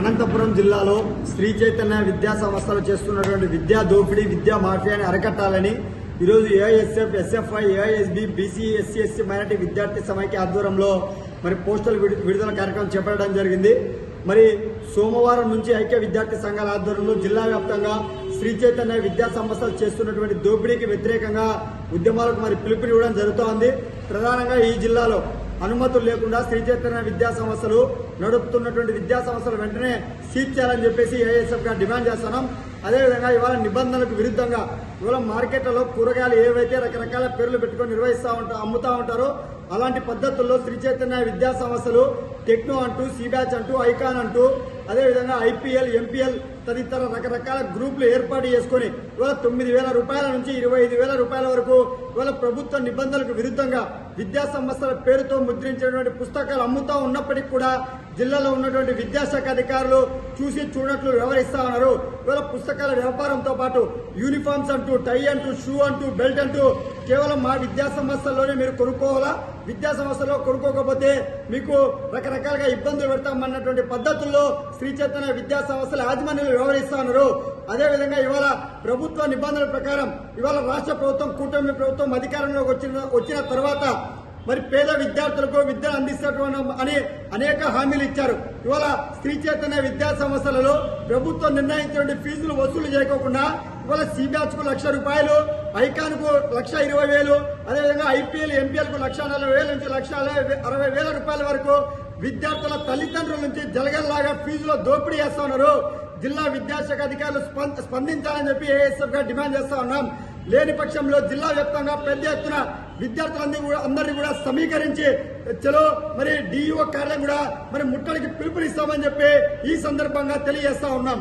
అనంతపురం జిల్లాలో శ్రీ చైతన్య విద్యా సంస్థలు చేస్తున్నటువంటి విద్యా దోపిడీ విద్యా మాఫియాని అరికట్టాలని ఈరోజు AISF SFI AISB BC SC ST minority విద్యార్థి సమైక్య ఆధ్వర్యంలో మరి పోస్టల్ విడుదల కార్యక్రమం చేపట్టడం జరిగింది. మరి సోమవారం నుంచి ఐక్య విద్యార్థి సంఘాల ఆధ్వర్యంలో జిల్లా వ్యాప్తంగా శ్రీ చైతన్య విద్యా సంస్థలు చేస్తున్నటువంటి దోపిడీకి వ్యతిరేకంగా ఉద్యమాలకు మరి పిలుపునివ్వడం జరుగుతోంది. ప్రధానంగా ఈ జిల్లాలో అనుమతులు లేకుండా శ్రీ చైతన్య విద్యా సంస్థలు నడుపుతున్నటువంటి విద్యా సంస్థలు వెంటనే సీజ్ చేయాలని చెప్పేసి ఏఐఎస్ఎఫ్ గా డిమాండ్ చేస్తున్నాం. అదేవిధంగా ఇవాళ నిబంధనలకు విరుద్ధంగా ఇవాళ మార్కెట్లలో కూరగాయలు ఏవైతే రకరకాల పేర్లు పెట్టుకొని అమ్ముతా ఉంటారో అలాంటి పద్ధతుల్లో శ్రీ చైతన్య విద్యా సంస్థలు టెక్నో అంటూ సిబ్యాచ్ అంటూ ఐకాన్ అంటూ అదేవిధంగా ఐపీఎల్ ఎంపీఎల్ తదితర రకరకాల గ్రూపులు ఏర్పాటు చేసుకుని ఇవాళ 9,000 రూపాయల నుంచి 25,000 రూపాయల వరకు ఇవాళ ప్రభుత్వ నిబంధనలకు విరుద్ధంగా విద్యా సంస్థల పేరుతో ముద్రించినటువంటి పుస్తకాలు అమ్ముతా ఉన్నప్పటికీ కూడా జిల్లాలో ఉన్నటువంటి విద్యాశాఖ అధికారులు చూసి చూడట్లు వ్యవహరిస్తా ఉన్నారు. ఇవాళ పుస్తకాల వ్యాపారంతో పాటు యూనిఫామ్స్ అంటూ టై అంటూ షూ అంటూ బెల్ట్ అంటూ కేవలం మా విద్యా సంస్థల్లోనే మీరు కొనుక్కోవాలా, విద్యా సంస్థలో కొనుక్కోకపోతే మీకు రకరకాలుగా ఇబ్బందులు పెడతామన్నటువంటి పద్ధతుల్లో శ్రీ చైతన్య విద్యా సంస్థల యాజమాన్యాలు వ్యవహరిస్తా ఉన్నారు. అదేవిధంగా ఇవాళ ప్రభుత్వ నిబంధనల ప్రకారం ఇవాళ రాష్ట్ర ప్రభుత్వం కూటమి ప్రభుత్వం అధికారంలోకి వచ్చిన తర్వాత మరి పేద విద్యార్థులకు విద్యను అందిస్తున్నటువంటి అని అనేక హామీలు ఇచ్చారు. ఇవాళ శ్రీ చైతన్య విద్యా సంస్థలలో ప్రభుత్వం నిర్ణయించినటువంటి ఫీజులు వసూలు చేయకోకుండా ఇవాళ సిబ్యాచ్ కు ₹1,00,000, ఐకాన్ కు ₹1,20,000, అదేవిధంగా ఐపీఎల్ ఎంపీఎల్ కు ₹1,40,000 నుంచి ₹1,60,000 వరకు విద్యార్థుల తల్లిదండ్రుల నుంచి జలగల్లాగా ఫీజులో దోపిడీ చేస్తా ఉన్నారు. జిల్లా విద్యాశాఖ అధికారులు స్పందించాలని చెప్పి ఏఎస్ఎఫ్ గా డిమాండ్ చేస్తా ఉన్నాం. లేని పక్షంలో జిల్లా వ్యాప్తంగా పెద్ద ఎత్తున విద్యార్థులందరినీ కూడా సమీకరించి చలో మరి డిఈఓ కార్యాలయం కూడా మరి ముట్టడికి పిలుపునిస్తామని చెప్పి ఈ సందర్భంగా తెలియజేస్తా ఉన్నాం.